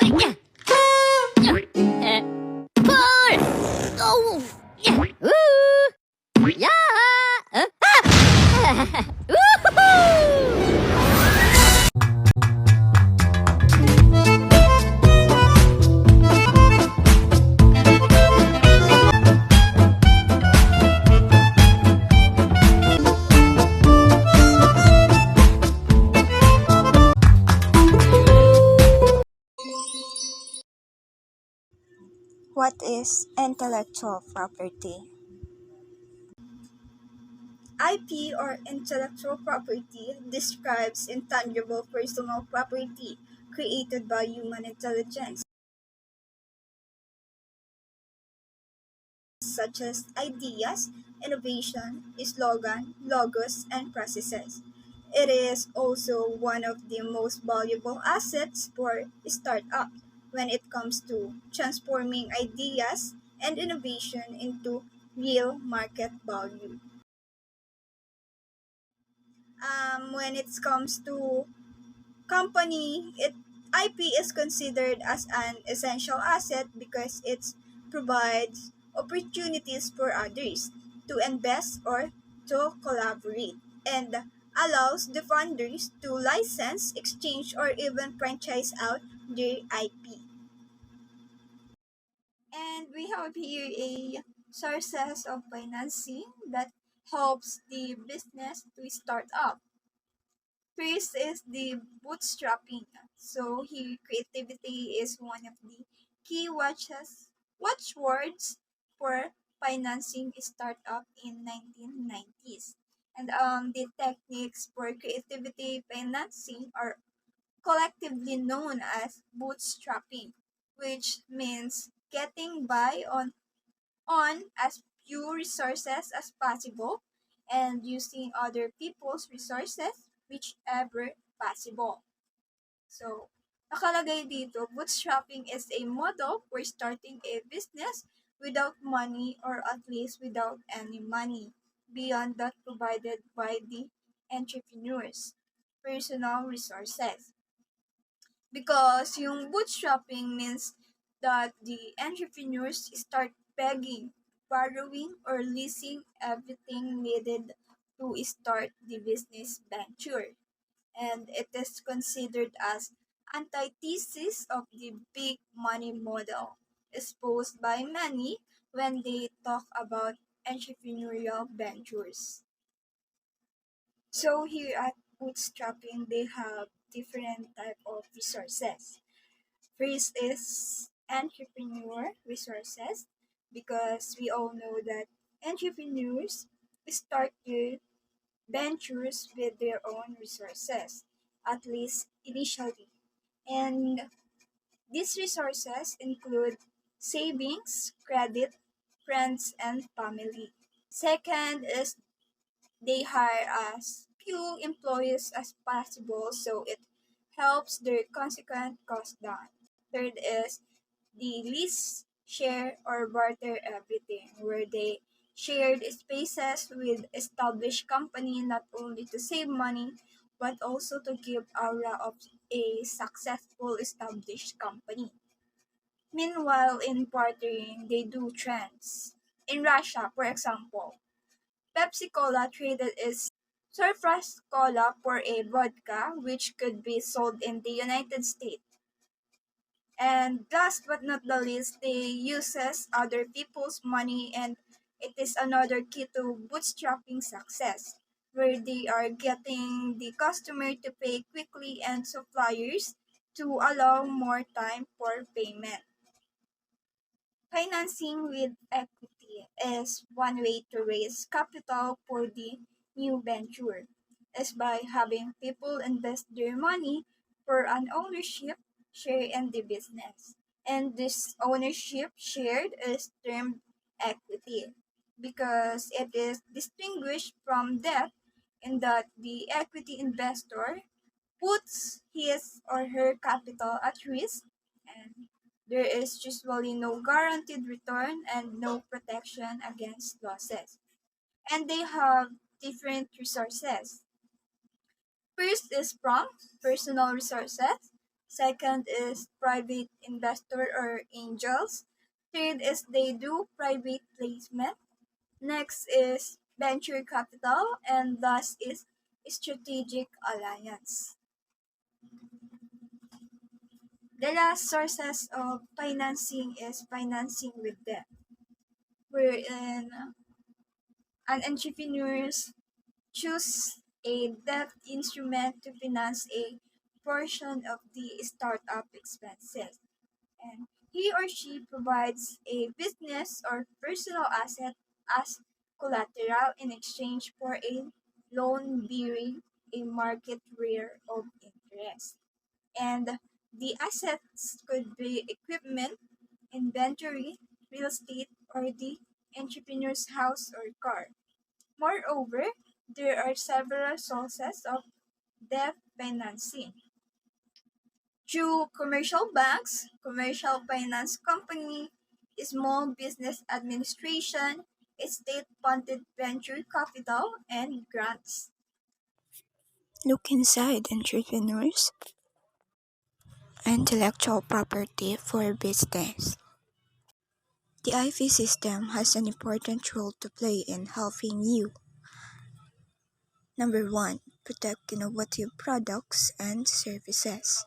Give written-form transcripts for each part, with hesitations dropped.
Pull! Oh! Ooh! Yeah! Woohoo! What is intellectual property? IP or intellectual property describes intangible personal property created by human intelligence, such as ideas, innovation, slogan, logos, and processes. It is also one of the most valuable assets for startups when it comes to transforming ideas and innovation into real market value. When it comes to company, IP is considered as an essential asset because it provides opportunities for others to invest or to collaborate and allows the funders to license, exchange, or even franchise out their IP. And we have here a sources of financing that helps the business to start up. First is the bootstrapping. So here, creativity is one of the key watchwords for financing startup in 1990s. And the techniques for creativity financing are collectively known as bootstrapping, which means getting by on as few resources as possible and using other people's resources whichever possible. So, nakalagay dito, bootstrapping is a model for starting a business without money or at least without any money beyond that provided by the entrepreneur's personal resources. Because yung bootstrapping means that the entrepreneurs start begging, borrowing, or leasing everything needed to start the business venture. And it is considered as antithesis of the big money model exposed by many when they talk about entrepreneurial ventures. So here at bootstrapping, they have different type of resources. First is entrepreneur resources because we all know that entrepreneurs start their ventures with their own resources, at least initially. And these resources include savings, credit, friends, and family. Second is they hire as few employees as possible so it helps their consequent cost down. Third is the lease, share, or barter everything, where they shared spaces with established company not only to save money but also to give aura of a successful established company. Meanwhile, in bartering, they do trends. In Russia, for example, Pepsi Cola traded its surplus cola for a vodka which could be sold in the United States. And last but not the least, they uses other people's money and it is another key to bootstrapping success, where they are getting the customer to pay quickly and suppliers to allow more time for payment. Financing with equity is one way to raise capital for the new venture, is by having people invest their money for an ownership share in the business. And this ownership shared is termed equity because it is distinguished from debt in that the equity investor puts his or her capital at risk and there is usually no guaranteed return and no protection against losses. And they have different resources. First is from personal resources. Second is private investor or angels. Third is they do private placement. Next is venture capital, and last is strategic alliance. The last sources of financing is financing with debt, wherein an entrepreneurs choose a debt instrument to finance a portion of the startup expenses. And he or she provides a business or personal asset as collateral in exchange for a loan bearing a market rate of interest. And the assets could be equipment, inventory, real estate, or the entrepreneur's house or car. Moreover, there are several sources of debt financing through commercial banks, commercial finance company, small business administration, state-funded venture capital, and grants. Look inside entrepreneurs, intellectual property for business. The IV system has an important role to play in helping you. Number 1. Protect innovative products and services.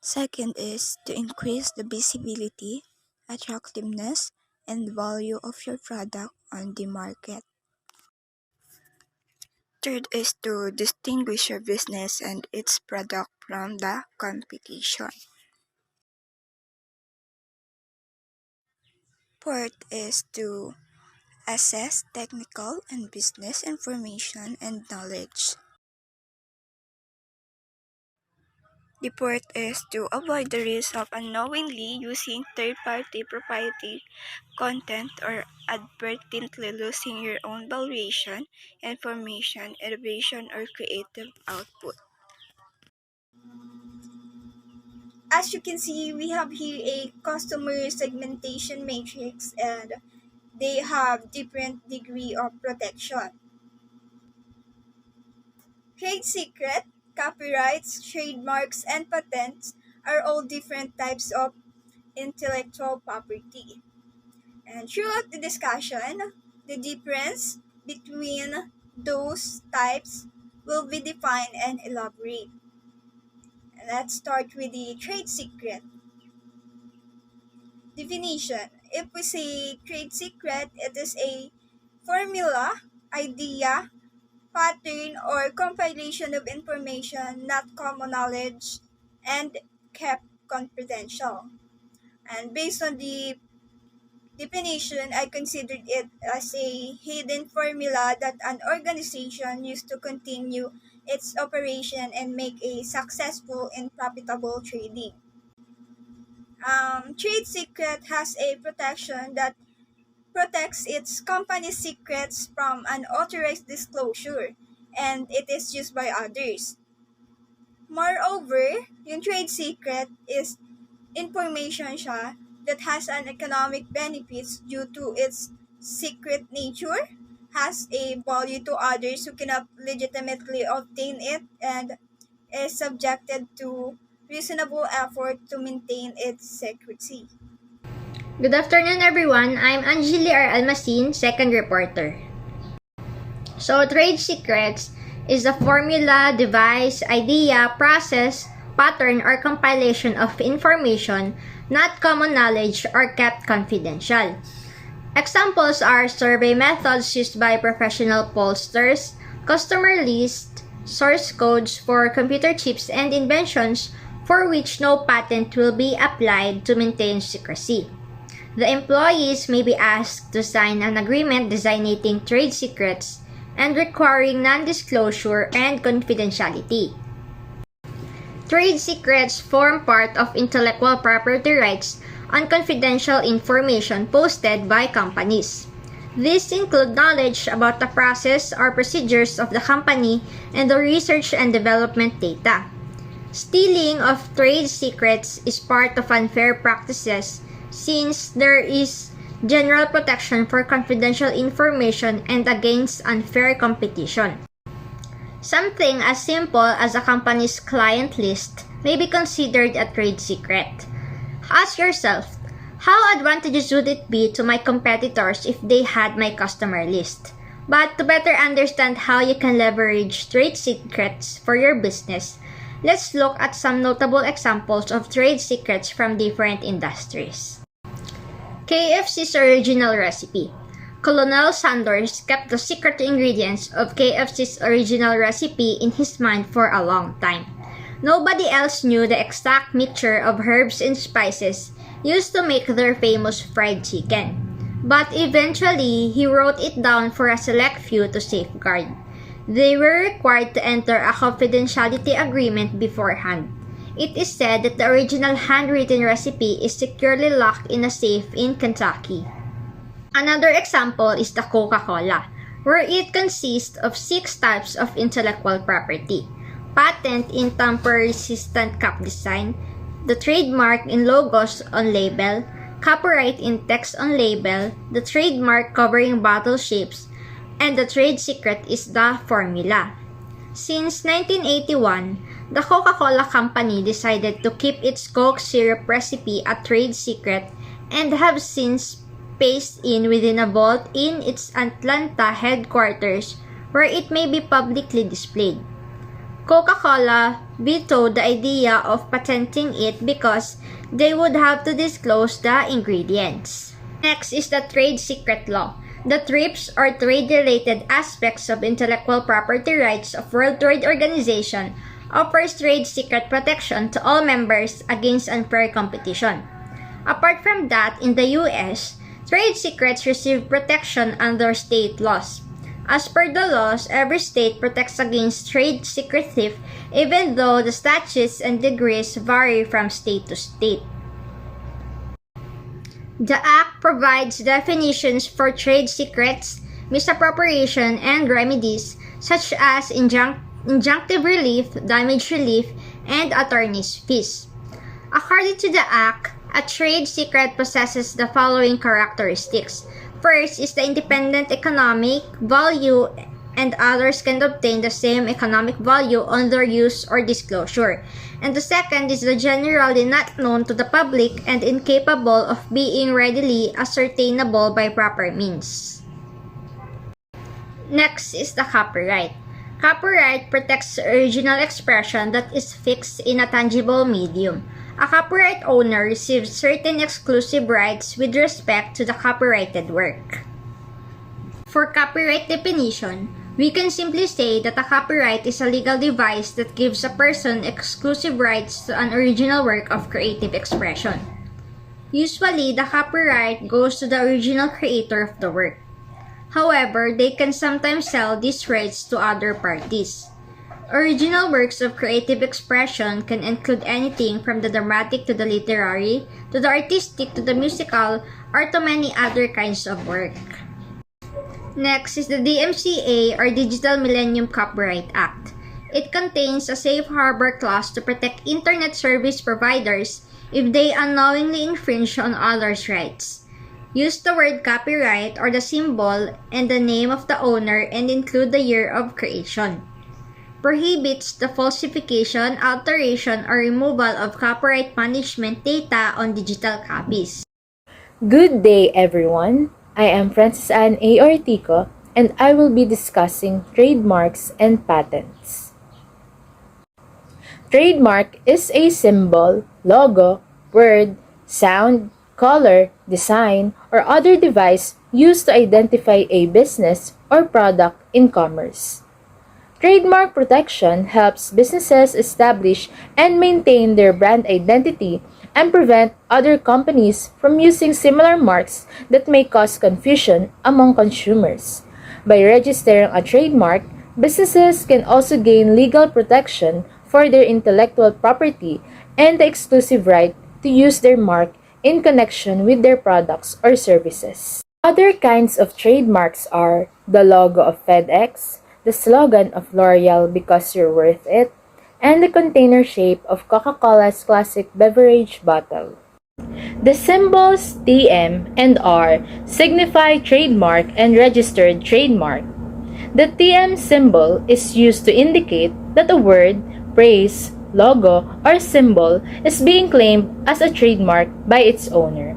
Second is to increase the visibility, attractiveness, and value of your product on the market. Third is to distinguish your business and its product from the competition. Fourth is to assess technical and business information and knowledge. The fourth is to avoid the risk of unknowingly using third-party proprietary content or advertently losing your own valuation, information, innovation, or creative output. As you can see, we have here a customer segmentation matrix, and they have different degree of protection. Trade secret, copyrights, trademarks, and patents are all different types of intellectual property. And throughout the discussion, the difference between those types will be defined and elaborated. Let's start with the trade secret. Definition. If we say trade secret, it is a formula, idea, pattern, or compilation of information not common knowledge and kept confidential. And based on the definition, I considered it as a hidden formula that an organization used to continue its operation and make a successful and profitable trading. Trade secret has a protection that protects its company's secrets from unauthorized disclosure, and it is used by others. Moreover, yung trade secret is information siya that has an economic benefits due to its secret nature, has a value to others who cannot legitimately obtain it, and is subjected to reasonable effort to maintain its secrecy. Good afternoon, everyone. I'm Angeli R. Almasin, second reporter. So, trade secrets is a formula, device, idea, process, pattern, or compilation of information not common knowledge or kept confidential. Examples are survey methods used by professional pollsters, customer lists, source codes for computer chips, and inventions for which no patent will be applied to maintain secrecy. The employees may be asked to sign an agreement designating trade secrets and requiring non-disclosure and confidentiality. Trade secrets form part of intellectual property rights on confidential information posted by companies. These include knowledge about the process or procedures of the company and the research and development data. Stealing of trade secrets is part of unfair practices since there is general protection for confidential information and against unfair competition. Something as simple as a company's client list may be considered a trade secret. Ask yourself, how advantageous would it be to my competitors if they had my customer list? But to better understand how you can leverage trade secrets for your business, let's look at some notable examples of trade secrets from different industries. KFC's original recipe. Colonel Sanders kept the secret ingredients of KFC's original recipe in his mind for a long time. Nobody else knew the exact mixture of herbs and spices used to make their famous fried chicken. But eventually, he wrote it down for a select few to safeguard. They were required to enter a confidentiality agreement beforehand. It is said that the original handwritten recipe is securely locked in a safe in Kentucky. Another example is the Coca-Cola, where it consists of 6 types of intellectual property: patent in tamper-resistant cup design, the trademark in logos on label, copyright in text on label, the trademark covering bottle shapes, and the trade secret is the formula. Since 1981, the Coca-Cola Company decided to keep its Coke syrup recipe a trade secret and have since spaced in within a vault in its Atlanta headquarters where it may be publicly displayed. Coca-Cola vetoed the idea of patenting it because they would have to disclose the ingredients. Next is the trade secret law. The TRIPS or trade-related aspects of intellectual property rights of World Trade Organization offers trade secret protection to all members against unfair competition. Apart from that, in the US, trade secrets receive protection under state laws. As per the laws, every state protects against trade secret theft even though the statutes and degrees vary from state to state. The Act provides definitions for trade secrets, misappropriation, and remedies such as injunctive relief, damage relief, and attorney's fees. According to the Act, a trade secret possesses the following characteristics. First is the independent economic value, and others can obtain the same economic value on their use or disclosure. And the second is the generally not known to the public and incapable of being readily ascertainable by proper means. Next is the copyright. Copyright protects original expression that is fixed in a tangible medium. A copyright owner receives certain exclusive rights with respect to the copyrighted work. For copyright definition, we can simply say that a copyright is a legal device that gives a person exclusive rights to an original work of creative expression. Usually, the copyright goes to the original creator of the work. However, they can sometimes sell these rights to other parties. Original works of creative expression can include anything from the dramatic to the literary, to the artistic to the musical, or to many other kinds of work. Next is the DMCA or Digital Millennium Copyright Act. It contains a safe harbor clause to protect internet service providers if they unknowingly infringe on others' rights. Use the word copyright or the symbol and the name of the owner and include the year of creation. Prohibits the falsification, alteration, or removal of copyright management data on digital copies. Good day, everyone. I am Francis Ann A. Ortico, and I will be discussing trademarks and patents. Trademark is a symbol, logo, word, sound, color, design, or other device used to identify a business or product in commerce. Trademark protection helps businesses establish and maintain their brand identity and prevent other companies from using similar marks that may cause confusion among consumers. By registering a trademark, businesses can also gain legal protection for their intellectual property and the exclusive right to use their mark in connection with their products or services. Other kinds of trademarks are the logo of FedEx, the slogan of L'Oreal because you're worth it, and the container shape of Coca-Cola's classic beverage bottle. The symbols TM and R signify trademark and registered trademark. The TM symbol is used to indicate that a word, phrase, logo, or symbol is being claimed as a trademark by its owner,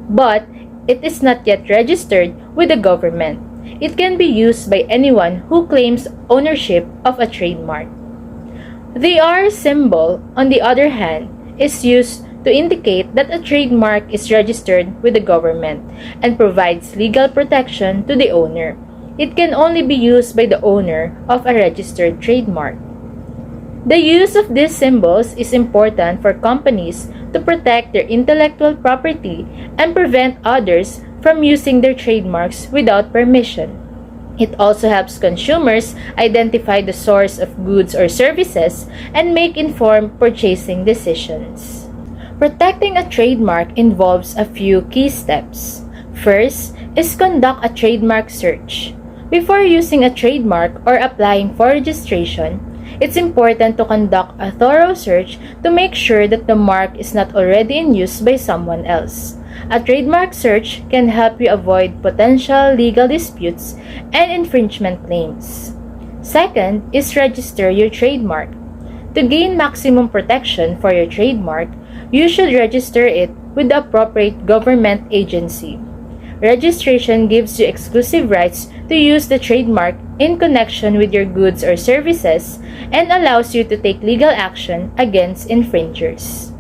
but it is not yet registered with the government. It can be used by anyone who claims ownership of a trademark. The R symbol, on the other hand, is used to indicate that a trademark is registered with the government and provides legal protection to the owner. It can only be used by the owner of a registered trademark. The use of these symbols is important for companies to protect their intellectual property and prevent others from using their trademarks without permission. It also helps consumers identify the source of goods or services and make informed purchasing decisions. Protecting a trademark involves a few key steps. First is conduct a trademark search. Before using a trademark or applying for registration, it's important to conduct a thorough search to make sure that the mark is not already in use by someone else. A trademark search can help you avoid potential legal disputes and infringement claims. Second is register your trademark. To gain maximum protection for your trademark, you should register it with the appropriate government agency. Registration gives you exclusive rights to use the trademark in connection with your goods or services and allows you to take legal action against infringers.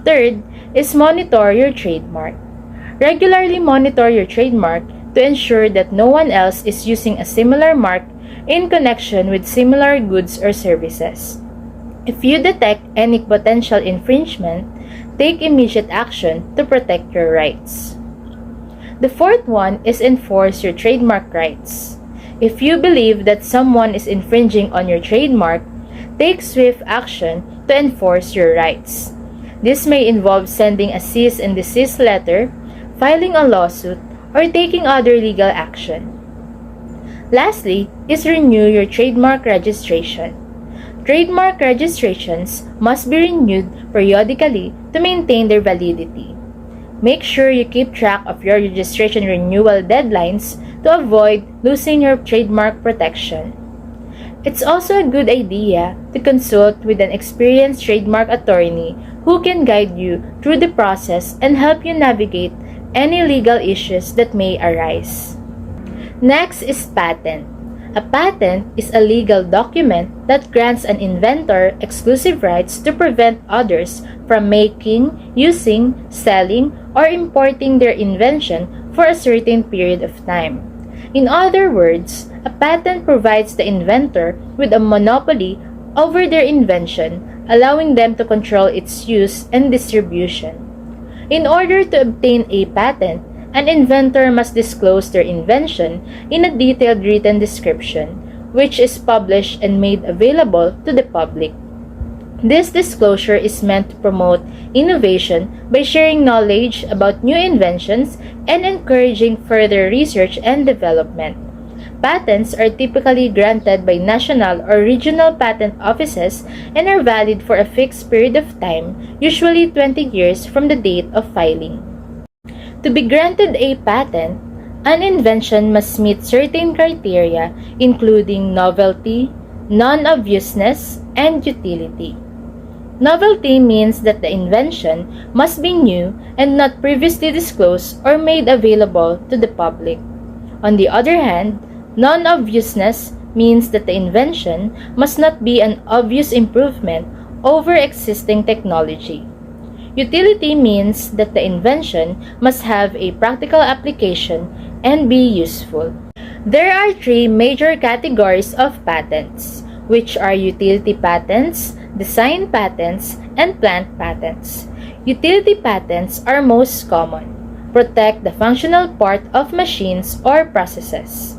Third is monitor your trademark. Regularly monitor your trademark to ensure that no one else is using a similar mark in connection with similar goods or services. If you detect any potential infringement, take immediate action to protect your rights. The fourth one is enforce your trademark rights. If you believe that someone is infringing on your trademark, take swift action to enforce your rights. This may involve sending a cease and desist letter, filing a lawsuit, or taking other legal action. Lastly is renew your trademark registration. Trademark registrations must be renewed periodically to maintain their validity. Make sure you keep track of your registration renewal deadlines to avoid losing your trademark protection. It's also a good idea to consult with an experienced trademark attorney who can guide you through the process and help you navigate any legal issues that may arise. Next is patent. A patent is a legal document that grants an inventor exclusive rights to prevent others from making, using, selling, or importing their invention for a certain period of time. In other words, a patent provides the inventor with a monopoly over their invention, allowing them to control its use and distribution. In order to obtain a patent, an inventor must disclose their invention in a detailed written description, which is published and made available to the public. This disclosure is meant to promote innovation by sharing knowledge about new inventions and encouraging further research and development. Patents are typically granted by national or regional patent offices and are valid for a fixed period of time, usually 20 years from the date of filing. To be granted a patent, an invention must meet certain criteria including novelty, non-obviousness, and utility. Novelty means that the invention must be new and not previously disclosed or made available to the public. On the other hand, non-obviousness means that the invention must not be an obvious improvement over existing technology. Utility means that the invention must have a practical application and be useful. There are three major categories of patents, which are utility patents, design patents, and plant patents. Utility patents are most common, protect the functional part of machines or processes.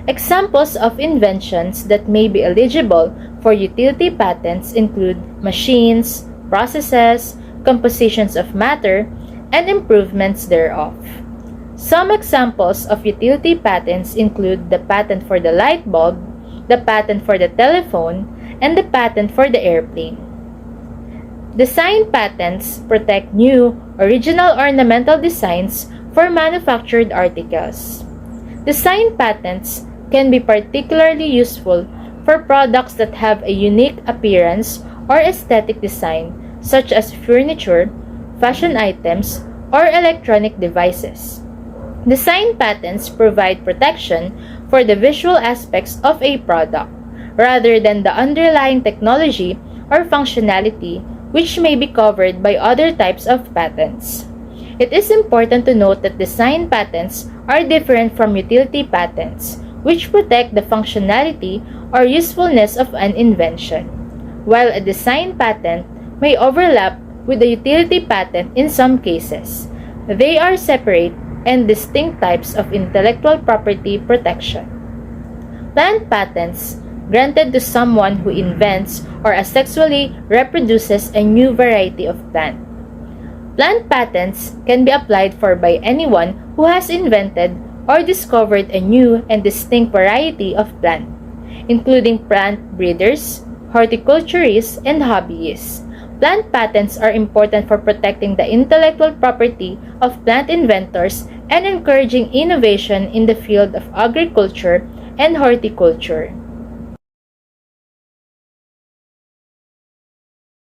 Examples of inventions that may be eligible for utility patents include machines, processes, compositions of matter, and improvements thereof. Some examples of utility patents include the patent for the light bulb, the patent for the telephone, and the patent for the airplane. Design patents protect new, original ornamental designs for manufactured articles. Design patents can be particularly useful for products that have a unique appearance or aesthetic design, such as furniture, fashion items, or electronic devices. Design patents provide protection for the visual aspects of a product, rather than the underlying technology or functionality, which may be covered by other types of patents. It is important to note that design patents are different from utility patents, which protect the functionality or usefulness of an invention, while a design patent may overlap with a utility patent in some cases. They are separate and distinct types of intellectual property protection. Plant patents, granted to someone who invents or asexually reproduces a new variety of plant. Plant patents can be applied for by anyone who has invented or discovered a new and distinct variety of plant, including plant breeders, horticulturists, and hobbyists. Plant patents are important for protecting the intellectual property of plant inventors and encouraging innovation in the field of agriculture and horticulture.